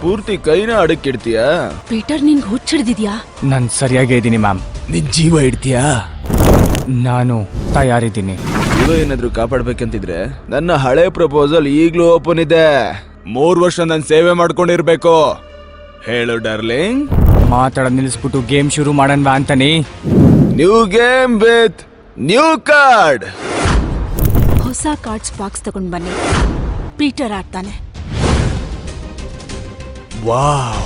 ಪೂರ್ತಿ ಕೈನ ಅಡಕ್ಕಿಡ್ತೀಯಾ? ಪೀಟರ್, ನಿನ್ಗೆ ಹುಚ್ಚಿಡ್ದಿದ್ಯಾ? ನಾನು ಸರಿಯಾಗೇ ಇದ್ದೀನಿ ಮ್ಯಾಮ್. ನಿನ್ ಜೀವ ಇಡ್ತೀಯಾ? ನಾನು ತಯಾರಿದ್ದೀನಿ. ಜೀವ ಏನಾದ್ರು ಕಾಪಾಡ್ಬೇಕಂತಿದ್ರೆ ನನ್ನ ಹಳೆ ಪ್ರಪೋಸಲ್ ಈಗ್ಲೂ ಓಪನ್ ಇದೆ. 3 ವರ್ಷ ನಾನು ಸೇವೆ ಮಾಡ್ಕೊಂಡಿರ್ಬೇಕು. ಹೇಳು ಡಾರ್ಲಿಂಗ್. ಮಾತಾಡೋದ್ ನಿಲ್ಲಿಸ್ಬಿಟ್ಟು ಗೇಮ್ ಶುರು ಮಾಡೋಣ ಅಂತಾನೆ. New game with new card. ಹೊಸ ಕಾರ್ಡ್ಸ್ ಬಾಕ್ಸ್ ತಗೊಂಡ್ ಬನ್ನಿ. ಪೀಟರ್ ಆಡ್ತಾನೆ. ವಾವ್.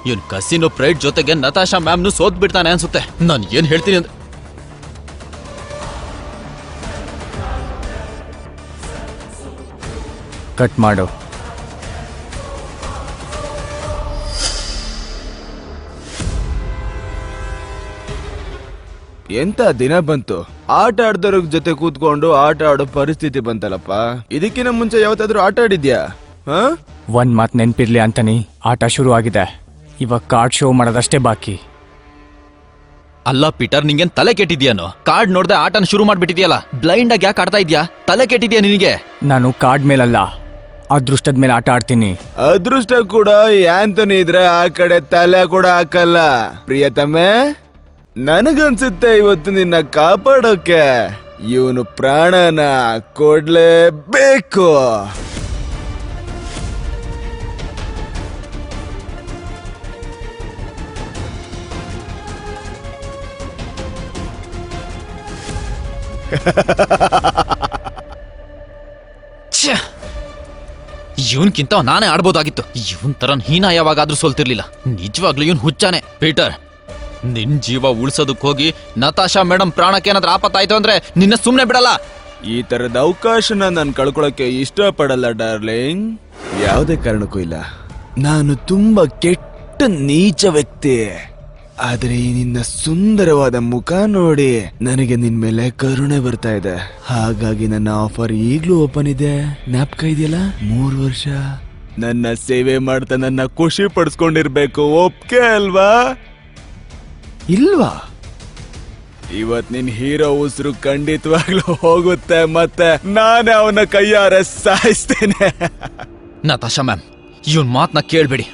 ಇವನ್ ಕಸಿನೋ ಪ್ರೈಡ್ ಜೊತೆಗೆ ನತಾಶಾ ಮ್ಯಾಮ್ನು ಸೋತ್ ಬಿಡ್ತಾನೆ ಅನ್ಸುತ್ತೆ. ನಾನು ಏನ್ ಹೇಳ್ತೀನಿ ಅಂದ್ರೆ ಕಟ್ ಮಾಡು. ಎಂತ ದಿನ ಬಂತು. ಆಟ ಆಡ್ದವ್ರ ಜೊತೆ ಕೂತ್ಕೊಂಡು ಆಟ ಆಡೋ ಪರಿಸ್ಥಿತಿ ಬಂತಲ್ಲಪ್ಪ. ಇದಕ್ಕಿಂತ ಮುಂಚೆ ಯಾವತ್ತಾದ್ರೂ ಆಟ ಆಡಿದ್ಯಾ? ಒಂದ್ ಮಾತ್ ನೆನ್ಪಿರ್ಲಿ ಅಂತಾನೆ, ಆಟ ಶುರು ಆಗಿದೆ. ಇವಾಗ ಕಾರ್ಡ್ ಶೋ ಮಾಡೋದಷ್ಟೇ ಬಾಕಿ. ಅಲ್ಲ ಪೀಟರ್, ನಿಂಗೇನ್ ತಲೆ ಕೆಟ್ಟಿದ್ಯಾನೋ? ಕಾರ್ಡ್ ನೋಡ್ದೆ ಆಟನ ಶುರು ಮಾಡ್ಬಿಟ್ಟಿದ್ಯಲ್ಲ. ಬ್ಲೈಂಡ್ ಆಗಿ ಯಾಕೆ ಆಡ್ತಾ ಇದ್ಯಾ? ತಲೆ ಕೆಟ್ಟಿದ್ಯಾ ನಿನಗೆ? ನಾನು ಕಾರ್ಡ್ ಮೇಲಲ್ಲ, ಅದೃಷ್ಟದ ಮೇಲೆ ಆಟ ಆಡ್ತೀನಿ. ಅದೃಷ್ಟ ಕೂಡ ಆಂಥೋನಿ ಇದ್ರೆ ಆ ಕಡೆ ತಲೆ ಕೂಡ ಹಾಕಲ್ಲ. ಪ್ರಿಯತಮೆ, ನನಗನ್ಸುತ್ತೆ ಇವತ್ತು ನಿನ್ನ ಕಾಪಾಡೋಕೆ ಇವನು ಪ್ರಾಣನ ಕೊಡ್ಲೇಬೇಕು. ಇವನ್ಕಿಂತ ನಾನೇ ಆಡ್ಬೋದಾಗಿತ್ತು. ಇವನ್ ತರ ಹೀನ ಯಾವಾಗಾದ್ರೂ ಸೋಲ್ತಿರ್ಲಿಲ್ಲ. ನಿಜವಾಗ್ಲೂ ಇವನ್ ಹುಚ್ಚಾನೆ. ಪೀಟರ್, ನಿನ್ ಜೀವ ಉಳ್ಸೋದಕ್ ಹೋಗಿ ನತಾಶಾ ಮೇಡಮ್ ಪ್ರಾಣಕ್ಕೇನಾದ್ರೂ ಆಪತ್ತಾಯ್ತು ಅಂದ್ರೆ ನಿನ್ನ ಸುಮ್ನೆ ಬಿಡಲ್ಲ. ಈ ತರದ ಅವಕಾಶನ ನಾನು ಕಳ್ಕೊಳಕ್ಕೆ ಇಷ್ಟಪಡಲ್ಲ ಡಾರ್ಲಿಂಗ್. ಯಾವುದೇ ಕಾರಣಕ್ಕೂ ಇಲ್ಲ. ನಾನು ತುಂಬಾ ಕೆಟ್ಟ ನೀಚ ವ್ಯಕ್ತಿ. ಆದ್ರೆ ಈ ನಿನ್ನ ಸುಂದರವಾದ ಮುಖ ನೋಡಿ ನನಗೆ ನಿನ್ ಮೇಲೆ ಕರುಣೆ ಬರ್ತಾ ಇದೆ. ಹಾಗಾಗಿ ನನ್ನ ಆಫರ್ ಈಗ್ಲೂ ಓಪನ್ ಇದೆ. ಜ್ಞಾಪಕ ಇದೆಯಲ್ಲ? 3 ವರ್ಷ ನನ್ನ ಸೇವೆ ಮಾಡ್ತಾ ನನ್ನ ಖುಷಿ ಪಡಿಸ್ಕೊಂಡಿರ್ಬೇಕು. ಒಪ್ಕೆ ಅಲ್ವಾ? ಇಲ್ವಾ? ಇವತ್ ನಿನ್ ಹೀರೋ ಉಸಿರು ಖಂಡಿತವಾಗ್ಲೂ ಹೋಗುತ್ತೆ. ಮತ್ತೆ ನಾನೇ ಅವನ ಕೈಯಾರೆ ಸಾಯಿಸ್ತೇನೆ. ನತಾಶಾ ಮ್ಯಾಮ್, ಇವನ್ ಮಾತ್ನ ಕೇಳ್ಬೇಡಿ.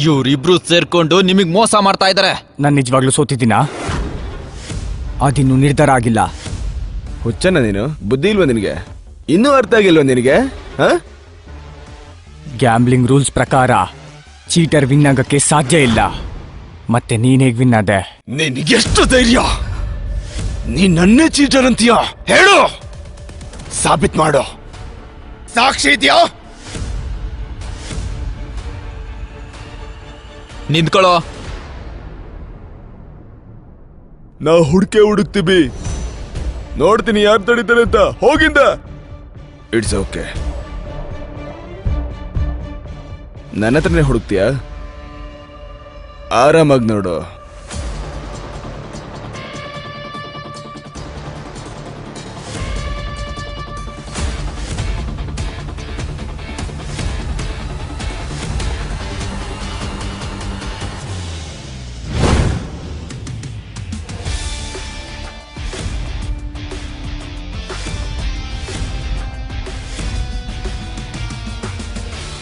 ಇವ್ರಿಬ್ರು ಸೇರ್ಕೊಂಡು ನಿಮಗ್ ಮೋಸ ಮಾಡ್ತಾ ಇದಾರೆ. ನಾನು ನಿಜವಾಗ್ಲೂ ಸೋತಿದ್ದೀನಾ? ಅದಿನ್ನು ನಿರ್ಧಾರ ಆಗಿಲ್ಲ. ಹುಚ್ಚನ ನೀನು? ಬುದ್ಧಿ ಇಲ್ವಾ ನಿನಗೆ? ಇನ್ನೂ ಅರ್ಥ ಆಗಿಲ್ವಾ ನಿನಗೆ? ಗ್ಯಾಮ್ಲಿಂಗ್ ರೂಲ್ಸ್ ಪ್ರಕಾರ ಚೀಟರ್ ವಿನ್ ಆಗಕ್ಕೆ ಸಾಧ್ಯ ಇಲ್ಲ. ಮತ್ತೆ ನೀನ್ ಹೇಗ್ ವಿನ್ ಆದೆ? ನಿನಗೆಷ್ಟು ಧೈರ್ಯ? ನೀನ್ ನನ್ನೇ ಚೀಟರ್ ಅಂತೀಯ? ಹೇಳು, ಸಾಬೀತ್ ಮಾಡು. ಸಾಕ್ಷಿ ಇದೆಯಾ? ನಿಂತ್ಕೊಳ್ಳೋ. ನಾವು ಹುಡುಕ್ತೀವಿ. ನೋಡ್ತೀನಿ ಯಾರು ತಡೀತಾರೆ ಅಂತ. ಹೋಗಿಂದ. It's okay. ನನ್ನ ಹತ್ರನೇ ಹುಡುಕ್ತೀಯ? ಆರಾಮಾಗಿ ನೋಡು.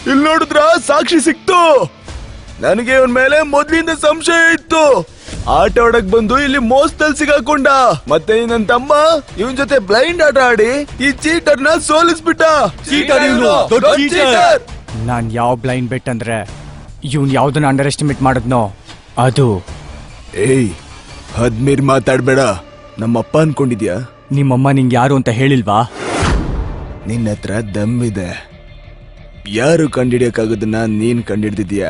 ಇಲ್ಲಿ ನೋಡಿದ್ರ ಸಾಕ್ಷಿ ಸಿಕ್ತು. ನನಗೆ ಇವನ್ ಮೇಲೆ ಮೊದ್ಲಿಂದ ಸಂಶಯ ಇತ್ತು. ಆಟ ಆಡಕ್ ಬಂದು ಇಲ್ಲಿ ಮೋಸದಲ್ಲಿ ಸಿಗಾಕೊಂಡ. ಮತ್ತೆ ನನ್ನ ತಮ್ಮ ಇವನ್ ಜೊತೆ ಬ್ಲೈಂಡ್ ಆಟ ಆಡಿ ಈ ಚೀಟರ್ನ ಸೋಲಿಸ್ಬಿಟ್ಟ. ನಾನ್ ಯಾವ ಬ್ಲೈಂಡ್ ಬೆಟ್ ಅಂದ್ರೆ ಇವ್ನ್ ಯಾವ್ದನ್ನ ಅಂಡರ್ ಎಸ್ಟಿಮೇಟ್ ಮಾಡಿದ್ನೋ ಅದು. ಏಯ್, ಹದ್ಮೀರ್ ಮಾತಾಡ್ಬೇಡ. ನಮ್ಮಪ್ಪ ಅನ್ಕೊಂಡಿದ್ಯಾ? ನಿಮ್ಮಮ್ಮ ನಿಂಗೆ ಯಾರು ಅಂತ ಹೇಳಿಲ್ವಾ? ನಿನ್ನ ಹತ್ರ ದಮ್ಮಿದೆ. ಯಾರು ಕಂಡಿಡಿಯಕ್ಕಾಗೋದನ್ನ ನೀನ್ ಕಂಡಿಡ್ದಿದ್ಯಾ?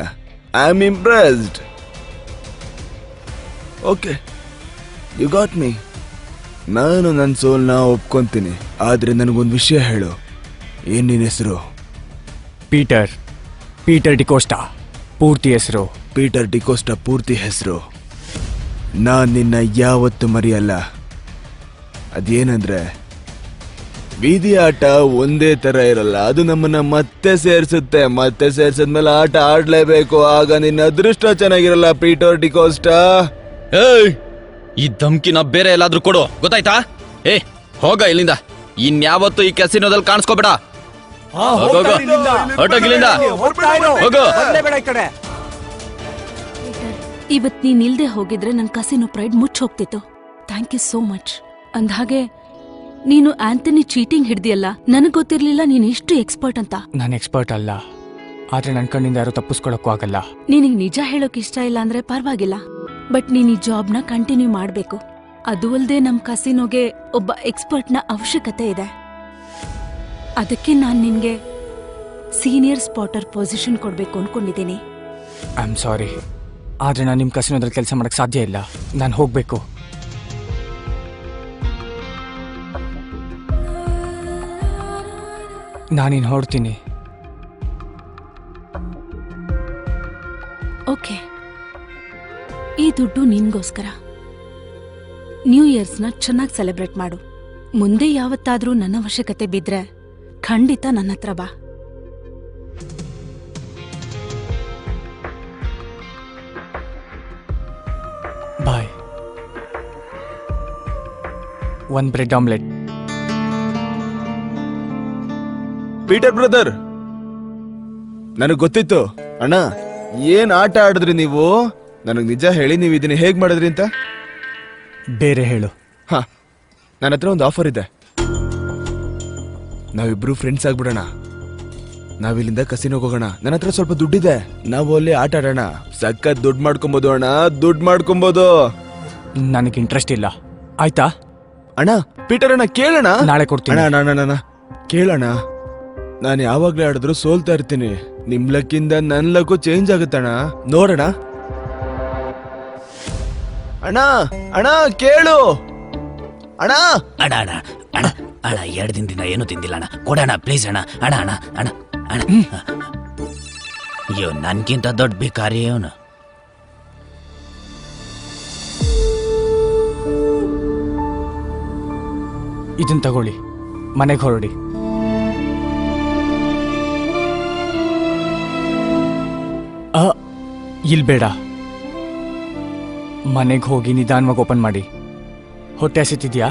I am impressed. Okay, you got me. ನಾನು ನನ್ನ ಸೋಲ್ನ ಒಪ್ಕೊಂತೀನಿ. ಆದ್ರೆ ನನಗೊಂದು ವಿಷಯ ಹೇಳು. ಏನ್ ನಿನ್ನ ಹೆಸರು? ಪೀಟರ್. ಪೀಟರ್ ಡಿಕೋಸ್ಟಾ ಪೂರ್ತಿ ಹೆಸರು. ಪೀಟರ್ ಡಿಕೋಸ್ಟಾ ಪೂರ್ತಿ ಹೆಸರು. ನಾನ್ ನಿನ್ನ ಯಾವತ್ತೂ ಮರೆಯಲ್ಲ. ಅದೇನಂದ್ರೆ, ಬೀದಿ ಆಟ ಒಂದೇ ತರ ಇರಲ್ಲ. ಅದು ನಮ್ಮನ್ನ ಮತ್ತೆ ಸೇರ್ಸುತ್ತೆ. ಮತ್ತೆ ಸೇರ್ಸದ್ಮೇಲೆ ಆಟ ಆಡ್ಲೇಬೇಕು. ಆಗ ನಿನ್ನ ಅದೃಷ್ಟ ಚೆನ್ನಾಗಿರಲ್ಲ ಪೀಟರ್ ಡಿಕೋಸ್ಟಾ. ಏಯ್, ಈ ಧಮ್ಕಿನ ಬೇರೆ ಎಲ್ಲಾದ್ರೂ ಕೊಡು, ಗೊತ್ತಾಯ್ತಾ? ಹೋಗ ಇಲ್ಲಿಂದ. ಇನ್ಯಾವತ್ತು ಈ ಕೆಸಿನೋದಲ್ಲಿ ಕಾಣಿಸ್ಕೋಬೇಡ. ಹೊರಟೋಗಿಲ್ಲಿಂದ ಹೋಗು. ಇವತ್ ನೀನ್ ಇಲ್ದೆ ಹೋಗಿದ್ರೆ ನನ್ ಕಸಿನೋ ಪ್ರೈಡ್ ಮುಚ್ಚ ಹೋಗ್ತಿತ್ತು. Thank you so much. ಅಂದ್ಹಾಗೆ ನೀನು ಆಂಥನಿ ಚೀಟಿಂಗ್ ಹಿಡ್ದಿಯಲ್ಲ, ನನಗ್ ಗೊತ್ತಿರ್ಲಿಲ್ಲ ನೀನ್ ಇಷ್ಟು ಎಕ್ಸ್ಪರ್ಟ್ ಅಂತ. ನಾನು ಎಕ್ಸ್ಪರ್ಟ್ ಅಲ್ಲ, ಆದ್ರೆ ನನ್ನ ಕಣ್ಣಿಂದ ಯಾರು ತಪ್ಪಿಸ್ಕೊಳಕ್ಕೂ ಆಗಲ್ಲ. ನಿನಗ್ ನಿಜ ಹೇಳೋಕ್ ಇಷ್ಟ ಇಲ್ಲ ಅಂದ್ರೆ ಪರವಾಗಿಲ್ಲ, ಬಟ್ ನೀನ್ ಈ ಜಾಬ್ನ ಕಂಟಿನ್ಯೂ ಮಾಡ್ಬೇಕು. ಅದು ಅಲ್ದೆ ನಮ್ ಕಸಿನೋಗೆ ಒಬ್ಬ ಎಕ್ಸ್ಪರ್ಟ್ನ ಅವಶ್ಯಕತೆ ಇದೆ. ಅದಕ್ಕೆ ನಾನ್ ನಿನ್ಗೆ ಸೀನಿಯರ್ ಸ್ಪಾಟರ್ ಪೊಸಿಷನ್ ಕೊಡ್ಬೇಕು ಅನ್ಕೊಂಡಿದ್ದೀನಿ. ಐ ಆಮ್ ಸಾರಿ, ಆದ್ರೆ ನಾನು ನಿಮ್ಮ ಕಸಿನೋದ್ರಲ್ಲಿ ಕೆಲಸ ಮಾಡಕ್ ಸಾಧ್ಯ ಇಲ್ಲ. ನಾನು ಹೋಗ್ಬೇಕು. ನಾನಿನ್ ಹೊರಡ್ತೀನಿ. ಓಕೆ, ಈ ದುಡ್ಡು ನಿನ್ಗೋಸ್ಕರ. ನ್ಯೂ ಇಯರ್ಸ್ನ ಚೆನ್ನಾಗಿ ಸೆಲೆಬ್ರೇಟ್ ಮಾಡು. ಮುಂದೆ ಯಾವತ್ತಾದ್ರೂ ನನ್ನ ಅವಶ್ಯಕತೆ ಬಿದ್ರೆ ಖಂಡಿತ ನನ್ನ ಹತ್ರ ಬಾ. ಬಾಯ್. 1 ಬ್ರೆಡ್ ಆಮ್ಲೆಟ್. ಪೀಟರ್ ಬ್ರದರ್, ನನಗ್ ಗೊತ್ತಿತ್ತು ಅಣ್ಣ ಏನ್ ಆಟ ಆಡಿದ್ರಿ ನೀವು. ನನಗ್ ನಿಜ ಹೇಳಿ ನೀವು ಇದನ್ನ ಹೇಗ್ ಮಾಡಿದ್ರಿ ಅಂತ. ಬೇರೆ ಹೇಳು. ಹಾ, ನನ್ನ ಹತ್ರ ಒಂದು ಆಫರ್ ಇದೆ. ನಾವಿಬ್ರು ಫ್ರೆಂಡ್ಸ್ ಆಗ್ಬಿಡೋಣ. ನಾವಿಲ್ಲಿಂದ ಕಸಿನೋಗ್ ಹೋಗೋಣ. ನನ್ನ ಹತ್ರ ಸ್ವಲ್ಪ ದುಡ್ಡಿದೆ. ನಾವು ಅಲ್ಲಿ ಆಟ ಆಡೋಣ. ಸಖತ್ ದುಡ್ಡು ಮಾಡ್ಕೊಬೋದು ಅಣ್ಣ, ದುಡ್ಡು ಮಾಡ್ಕೊಬೋದು. ನನಗೆ ಇಂಟ್ರೆಸ್ಟ್ ಇಲ್ಲ. ಆಯ್ತಾ ಅಣ್ಣ? ಪೀಟರ್ ಅಣ್ಣ ಕೇಳೋಣ. ನಾಳೆ ಕೊಡ್ತೀನಿ. ಅಣ್ಣ ಕೇಳೋಣ. ನಾನು ಯಾವಾಗ್ಲೇ ಆಡಿದ್ರು ಸೋಲ್ತಾ ಇರ್ತೀನಿ. ನಿಮ್ ಲಕ್ಕಿಂದ ನನ್ ಲಕ್ಕು ಚೇಂಜ್ ಆಗುತ್ತಣ್ಣ. ನೋಡೋಣ. ಅಣ್ಣ ಅಣ್ಣ ಕೇಳು ಅಣ್ಣ. ಅಣ್ಣ ಅಣ್ಣ ಅಣ್ಣ ಅಣ್ಣ 2 ದಿನದಿಂದ ಏನೂ ತಿಂದಿಲ್ಲ ಅಣ್ಣ, ಕೊಡೋಣ ಪ್ಲೀಸ್ ಅಣ್ಣ. ಅಣ್ಣ ಅಣ್ಣ ಅಣ್ಣ ಅಣ್ಣ ಅಯ್ಯೋ, ನನ್ಗಿಂತ ದೊಡ್ಡ ಭಿಕಾರಿ ಅವನು. ಇದನ್ನ ತಗೊಳ್ಳಿ, ಮನೆಗೆ ಹೊರಡಿ. ಇಲ್ ಬೇಡ, ಮನೆಗೆ ಹೋಗಿ ನಿಧಾನವಾಗಿ ಓಪನ್ ಮಾಡಿ. ಹೊಟ್ಟೆ ಹಸಿತಿದ್ಯಾ?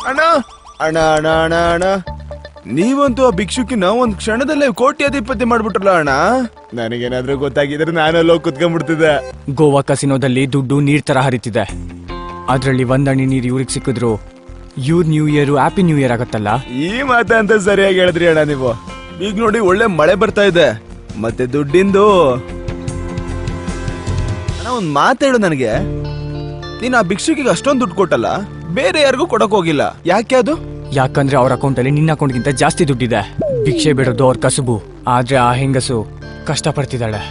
ಅಣ್ಣ ಅಣ್ಣ ಅಣ್ಣ ಅಣ್ಣ ಅಣ್ಣ, ನೀವಂತೂ ಆ ಭಿಕ್ಷುಕಿನ ಒಂದ್ ಕ್ಷಣದಲ್ಲೇ ಕೋಟ್ಯಾಧಿಪತಿ ಮಾಡ್ಬಿಟ್ರಲ್ಲ ಅಣ್ಣ. ನನಗೇನಾದ್ರೂ ಗೊತ್ತಾಗಿದ್ರೆ ನಾನೆಲ್ಲೋ ಕುತ್ಕೊಂಡ್ಬಿಡ್ತಿದ್ದೆ. ಗೋವಾ ಕಸಿನೋದಲ್ಲಿ ದುಡ್ಡು ನೀರ್ ತರ ಹರಿತಿದೆ. ಅದ್ರಲ್ಲಿ ಒಂದಣಿ ನೀರು ಇವ್ರಿಗೆ ಸಿಕ್ಕಿದ್ರು ಇವ್ರ new year happy new year ಆಗತ್ತಲ್ಲ. ಈ ಮಾತಂತ ಸರಿಯಾಗಿ ಹೇಳಿದ್ರಿ ಅಣ್ಣ ನೀವು. ಈಗ ನೋಡಿ ಒಳ್ಳೆ ಮಳೆ ಬರ್ತಾ ಇದೆ, ಮತ್ತೆ ದುಡ್ಡಿಂದು. ಅಣ್ಣ ಒಂದ್ ಮಾತೇಳು ನನಗೆ. ನೀನ್ ಆ ಭಿಕ್ಷುಕಿಗೆ ಅಷ್ಟೊಂದು ದುಡ್ಡು ಕೊಟ್ಟಲ್ಲ, ಬೇರೆ ಯಾರಿಗೂ ಕೊಡಕ್ ಹೋಗಿಲ್ಲ. ಯಾಕೆ ಅದು? ಯಾಕಂದ್ರೆ ಅವ್ರ ಅಕೌಂಟ್ ಅಲ್ಲಿ ನಿನ್ನ ಅಕೌಂಟ್ಗಿಂತ ಜಾಸ್ತಿ ದುಡ್ಡಿದೆ. ಭಿಕ್ಷೆ ಬಿಡೋದು ಅವ್ರ ಕಸುಬು, ಆದ್ರೆ ಆ ಹೆಂಗಸು ಕಷ್ಟ ಪಡ್ತಿದ್ದಾಳೆ.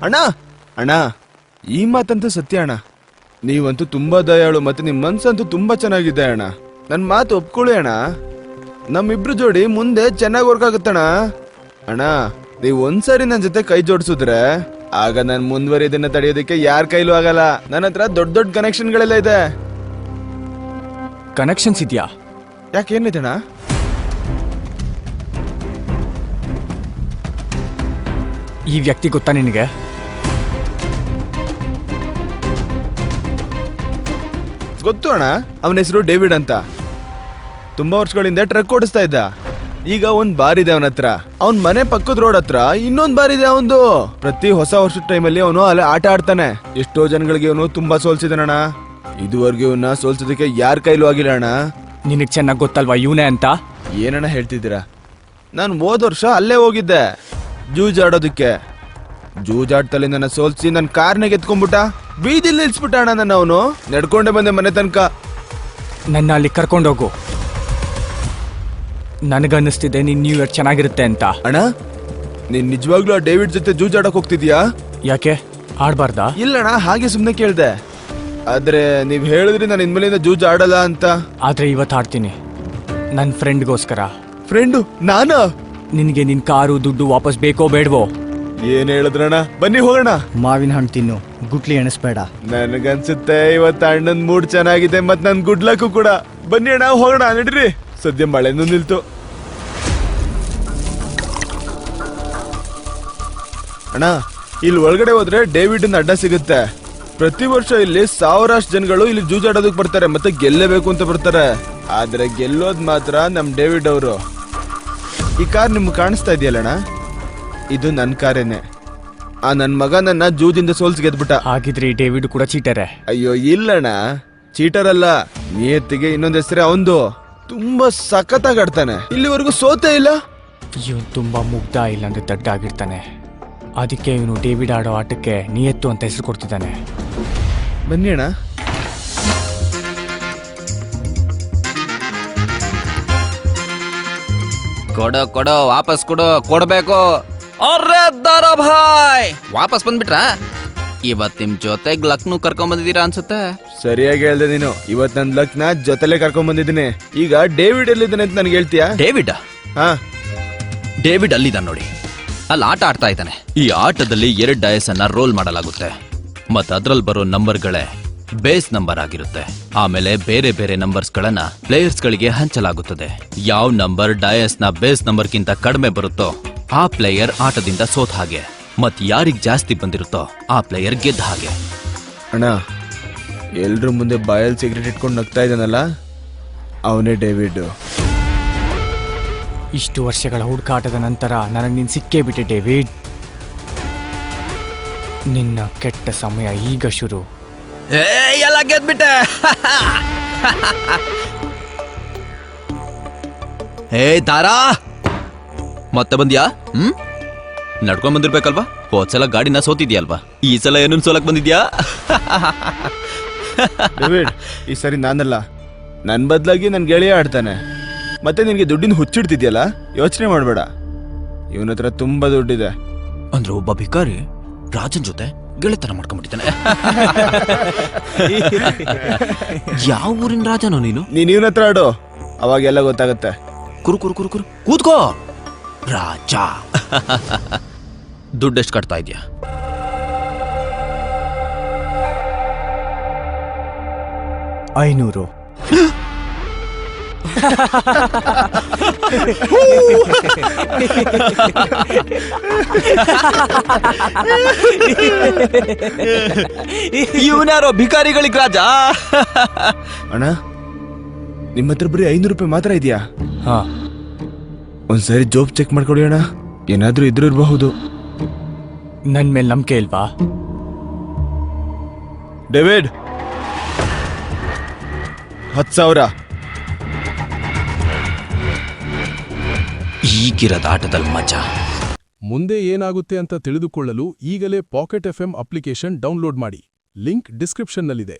ಅಣ್ಣ ಅಣ್ಣ, ಈ ಮಾತಂತೂ ಸತ್ಯ ಅಣ್ಣ. ನೀವಂತೂ ತುಂಬಾ ದಯಾಳು, ಮತ್ತೆ ನಿಮ್ ಮನ್ಸಂತೂ ತುಂಬಾ ಚೆನ್ನಾಗಿದೆ ಅಣ್ಣ. ನನ್ ಮಾತು ಒಪ್ಕೊಳ್ಳಿ ಅಣ್ಣ. ನಮ್ಮಿಬ್ರು ಜೋಡಿ ಮುಂದೆ ಚೆನ್ನಾಗಿ ವರ್ಕ್ ಆಗುತ್ತಣ್ಣ. ಅಣ್ಣ, ನೀವ್ ಒಂದ್ಸರಿ ನನ್ ಜೊತೆ ಕೈ ಜೋಡಿಸಿದ್ರೆ ಆಗ ನಾನ್ ಮುಂದುವರಿಯೋದನ್ನ ತಡೆಯೋದಕ್ಕೆ ಯಾರ ಕೈಲೂ ಆಗಲ್ಲ. ನನ್ನ ಹತ್ರ ದೊಡ್ಡ ದೊಡ್ಡ ಕನೆಕ್ಷನ್ಗಳೆಲ್ಲ ಇದೆ. ಕನೆಕ್ಷನ್ಸ್ ಇದೆಯಾ? ಯಾಕೆ, ಏನಿದೆ ಅಣ್ಣ? ಈ ವ್ಯಕ್ತಿ ಗೊತ್ತಾ ನಿನಗೆ? ಗೊತ್ತು ಅಣ್ಣ, ಅವನ ಹೆಸರು ಡೇವಿಡ್ ಅಂತ. ತುಂಬಾ ವರ್ಷಗಳಿಂದ ಟ್ರಕ್ ಓಡಿಸ್ತಾ ಇದ್ದ. ಈಗ ಒಂದ್ ಬಾರ್ ಇದೆ ಅವನ ಹತ್ರ. ಅವನ್ ಮನೆ ಪಕ್ಕದ ರೋಡ್ ಹತ್ರ ಇನ್ನೊಂದ್ ಬಾರ್ ಇದೆ ಅವನ್ದು. ಪ್ರತಿ ಹೊಸ ವರ್ಷದ ಟೈಮಲ್ಲಿ ಅವನು ಅಲ್ಲಿ ಆಟ ಆಡ್ತಾನೆ. ಎಷ್ಟೋ ಜನಗಳಿಗೆ ಅವನು ತುಂಬಾ ಸೋಲ್ಸಿದಾನಣ್ಣ. ಇದುವರೆಗೂ ಇವನ್ನ ಸೋಲ್ಸೋದಕ್ಕೆ ಯಾರ ಕೈಲೂ ಆಗಿಲ್ಲ ಅಣ್ಣ. ನಿನಗ್ ಚೆನ್ನಾಗ್ ಗೊತ್ತಲ್ವಾ ಇವನೇ ಅಂತ? ಏನಣ್ಣ ಹೇಳ್ತಿದ್ದೀರಾ? ನಾನು ಹೋದ ವರ್ಷ ಅಲ್ಲೇ ಹೋಗಿದ್ದೆ ಜೂಜಾಡೋದಕ್ಕೆ. ಜೂಜಾಡ್ತಲ್ಲಿ ನನ್ನ ಸೋಲ್ಸಿ ನನ್ನ ಕಾರ್ನಾಗ ಎತ್ಕೊಂಡ್ಬಿಟ್ಟ. ಬೀದಿಲ್ ನಿಲ್ಸ್ಬಿಟ್ಟ ಅಣ್ಣ ನನ್ನ. ಅವನು ನಡ್ಕೊಂಡೆ ಬಂದೆ ಮನೆ ತನಕ. ನನ್ನ ಅಲ್ಲಿ ಕರ್ಕೊಂಡೋಗು. ನನಗನ್ನಿಸ್ತಿದೆ ನೀನ್ ನ್ಯೂ ಇಯರ್ ಚೆನ್ನಾಗಿರುತ್ತೆ ಅಂತ. ಅಣ್ಣ, ನೀನ್ ನಿಜವಾಗ್ಲೂ ಆ ಡೇವಿಡ್ ಜೊತೆ ಜೂಜಾಡಕ್ ಹೋಗ್ತಿದ್ಯಾ? ಯಾಕೆ, ಆಡ್ಬಾರ್ದಾ? ಇಲ್ಲಣ್ಣ, ಹಾಗೆ ಸುಮ್ನೆ ಕೇಳ್ದೆ. ಆದ್ರೆ ನೀವ್ ಹೇಳಿದ್ರಿ ನಾನು ಇನ್ಮೇಲಿಂದ ಜೂಜ್ ಆಡಲ್ಲ ಅಂತ. ಆದ್ರೆ ಇವತ್ತು ಆಡ್ತೀನಿ, ನನ್ನ ಫ್ರೆಂಡ್ಗೋಸ್ಕರ. ಫ್ರೆಂಡು ನಾನಾ? ನಿನಗೆ ನಿನ್ ಕಾರು ದುಡ್ಡು ವಾಪಸ್ ಬೇಕೋ ಬೇಡವೋ? ಏನ್ ಹೇಳಿದ್ರಣ್ಣ? ಬನ್ನಿ ಹೋಗೋಣ. ಮಾವಿನ ಹಣ್ಣು ತಿನ್ನು, ಗುಟ್ಲಿ ಎಣಿಸ್ಬೇಡ. ನನ್ಗನ್ಸುತ್ತೆ ಇವತ್ತು ಅಣ್ಣನ್ ಮೂಡ್ ಚೆನ್ನಾಗಿದೆ, ಮತ್ ನನ್ ಗುಡ್ ಲಕ್ ಕೂಡ. ಬನ್ನಿ ಅಣ್ಣ ಹೋಗೋಣ, ನಡೀರಿ. ಸದ್ಯ ಮಳೆನೂ ನಿಲ್ತು. ಅಣ್ಣ ಇಲ್ಲಿ ಒಳಗಡೆ ಹೋದ್ರೆ ಡೇವಿಡ್ ಅಡ್ಡ ಸಿಗುತ್ತೆ. ಪ್ರತಿ ವರ್ಷ ಇಲ್ಲಿ ಸಾವಿರಷ್ಟು ಜನಗಳು ಇಲ್ಲಿ ಜೂಜಾಡೋದಕ್ಕೆ ಬರ್ತಾರೆ ಮತ್ತೆ ಗೆಲ್ಲೇಬೇಕು ಅಂತ ಬರ್ತಾರೆ. ಆದ್ರೆ ಗೆಲ್ಲೋದ್ ಮಾತ್ರ ನಮ್ ಡೇವಿಡ್ ಅವರು. ಈ ಕಾರ್ ನಿಮ್ಗೆ ಕಾಣಿಸ್ತಾ ಇದೆಯಲ್ಲಣ್ಣ, ಇದು ನನ್ ಕಾರೇನೆ. ಆ ನನ್ ಮಗ ನನ್ನ ಜೂಜಿಂದ ಸೋಲ್ಸಿ ಗೆದ್ಬಿಟ್ಟ. ಹಾಗಿದ್ರೆ ಈ ಡೇವಿಡ್ ಕೂಡ ಚೀಟರೇ. ಅಯ್ಯೋ ಇಲ್ಲಣ್ಣ, ಚೀಟರ್ ಅಲ್ಲ. ನಿಯತ್ತಿಗೆ ಇನ್ನೊಂದ್ ಹೆಸರೇ ಅವಂದು. ತುಂಬಾ ಸಖತ್ತಾಗಿ ಆಡ್ತಾನೆ, ಇಲ್ಲಿವರೆಗೂ ಸೋತೇ ಇಲ್ಲ. ಇವನು ತುಂಬಾ ಮುಗ್ಧ ಇಲ್ಲಾಂದ್ರೆ ದಡ್ಡ ಆಗಿರ್ತಾನೆ. ಅದಕ್ಕೆ ಇವನು ಡೇವಿಡ್ ಆಡೋ ಆಟಕ್ಕೆ ನಿಯತ್ತು ಅಂತ ಹೆಸರು ಕೊಡ್ತಿದ್ದಾನೆ. ಬನ್ನಿ ಅಣ್ಣ. ಕೊಡೋ ವಾಪಸ್ ಕೊಡ್ಬೇಕು. ಅರೆ ದಾರಾ ಭಾಯ್, ವಾಪಸ್ ಬಂದ್ಬಿಟ್ರ? ಇವತ್ ನಿಮ್ ಜೊತೆಗ್ ಲಕ್ನು ಕರ್ಕೊಂಡ್ ಬಂದಿದ್ದೀರಾ ಅನ್ಸುತ್ತೆ. ಸರಿಯಾಗಿ ಹೇಳ್ದೆ ನೀನು. ಇವತ್ ನನ್ ಲಕ್ನ ಜೊತೆಲೆ ಕರ್ಕೊಂಡ್ ಬಂದಿದ್ದೀನಿ. ಈಗ ಡೇವಿಡ್ ಎಲ್ಲಿದ್ದಾನೆ ಅಂತ ನನ್ಗೆ ಹೇಳ್ತೀಯಾ? ಡೇವಿಡ್ ಹಾ, ಡೇವಿಡ್ ಅಲ್ಲಿದ್ದಾನೆ ನೋಡಿ, ಅಲ್ಲಿ ಆಟ ಆಡ್ತಾ ಇದ್ದಾನೆ. ಈ ಆಟದಲ್ಲಿ 2 ಡಯಸ್ ಅನ್ನ ರೋಲ್ ಮಾಡಲಾಗುತ್ತೆ ಮತ್ತೆ ಅದ್ರಲ್ಲಿ ಬರೋ ನಂಬರ್ಗಳೇ ಬೇಸ್ ನಂಬರ್ ಆಗಿರುತ್ತೆ. ಆಮೇಲೆ ಬೇರೆ ಬೇರೆ ನಂಬರ್ಸ್ ಗಳನ್ನ ಪ್ಲೇಯರ್ಸ್ ಗಳಿಗೆ ಹಂಚಲಾಗುತ್ತದೆ. ಯಾವ ನಂಬರ್ ಡಯಸ್ ನ ಬೇಸ್ ನಂಬರ್ ಗಿಂತ ಕಡಿಮೆ ಬರುತ್ತೋ ಆ ಪ್ಲೇಯರ್ ಆಟದಿಂದ ಸೋತ ಹಾಗೆ, ಮತ್ ಯಾರಿಗ್ ಜಾಸ್ತಿ ಬಂದಿರುತ್ತೋ ಆ ಪ್ಲೇಯರ್ ಗೆದ್ದ ಹಾಗೆ. ಅಣ್ಣ ಎಲ್ರ ಮುಂದೆ ಬಾಯಲ್ಲಿ ಸಿಗರೇಟ್ ಇಟ್ಕೊಂಡು ನಗ್ತಾ ಇದ್ದಾನಲ್ಲ, ಅವನೇ ಡೇವಿಡ್. ಇಷ್ಟು ವರ್ಷಗಳ ಹುಡುಕಾಟದ ನಂತರ ನನಗೆ ನೀನು ಸಿಕ್ಕೇ ಬಿಟ್ಟೆ ಡೇವಿಡ್. ನಿನ್ನ ಕೆಟ್ಟ ಸಮಯ ಈಗ ಶುರು. ಎಲ್ಲ ಗೆದ್ಬಿಟ್ಟೆ. ಹೇ ತಾರಾ, ಮತ್ತೆ ಬಂದ್ಯಾ? ನಡ್ಕೊಂಡ್ ಬಂದಿರ್ಬೇಕಲ್ವಾ? ಹೋದ್ಸಲ ಗಾಡಿನ ಸೋತಿದ್ಯಲ್ವಾ? ಈ ಸಲ ಏನನ್ ಸೋಲಕ್ ಬಂದಿದ್ಯಾ? ಡೇವಿಡ್, ಈ ಸರಿ ನಾನಲ್ಲ, ನನ್ ಬದಲಾಗಿ ನನ್ ಗೆಳೆಯ ಆಡ್ತಾನೆ. ಮತ್ತೆ ನಿನ್ಗೆ ದುಡ್ಡಿನ ಹುಚ್ಚಿಡ್ತಿದ್ಯಲ್ಲ, ಯೋಚನೆ ಮಾಡ್ಬೇಡ. ಇವನ ಹತ್ರ ತುಂಬಾ ದುಡ್ಡಿದೆ. ಅಂದ್ರೆ ಒಬ್ಬ ಭಿಕಾರಿ ರಾಜನ್ ಜೊತೆ ಗೆಳೆತನ ಮಾಡ್ಕೊಂಡ್ಬಿಟ್ಟಿದ್ದಾನೆ. ಯಾವ ಊರಿನ ರಾಜನೋ ನೀನು? ನೀನ್ ಇವನ ಹತ್ರ ಆಡು, ಅವಾಗೆಲ್ಲ ಗೊತ್ತಾಗತ್ತೆ. ಕುರು ಕುರು ಕುರು ಕುರು ಕೂತ್ಕೋ ರಾಜ. ದುಡ್ಡೆಷ್ಟು ಕಟ್ತಾ ಇದ್ಯಾ? $500. ಇವನ್ಯಾರೋ ಭಿಕಾರಿಗಳಿಗೆ ರಾಜ. ಅಣ್ಣ, ನಿಮ್ಮ ಹತ್ರ ಬರೀ $500 ಮಾತ್ರ ಇದೆಯಾ? ಹಾ, ಒಂದ್ಸರಿ ಜೋಬ್ ಚೆಕ್ ಮಾಡ್ಕೊಡಿ ಅಣ್ಣ, ಏನಾದ್ರೂ ಇದ್ರೂ ಇರಬಹುದು. ನನ್ ಮೇಲೆ ನಂಬಿಕೆ ಇಲ್ವಾ? ಡೇವಿಡ್, 10,000. ಈಗಿರದ ಆಟದಲ್ಲಿ ಮಜಾ. ಮುಂದೆ ಏನಾಗುತ್ತೆ ಅಂತ ತಿಳಿದುಕೊಳ್ಳಲು ಈಗಲೇ ಪಾಕೆಟ್ ಎಫ್ಎಂ ಅಪ್ಲಿಕೇಶನ್ ಡೌನ್ಲೋಡ್ ಮಾಡಿ. ಲಿಂಕ್ ಡಿಸ್ಕ್ರಿಪ್ಷನ್ನಲ್ಲಿದೆ.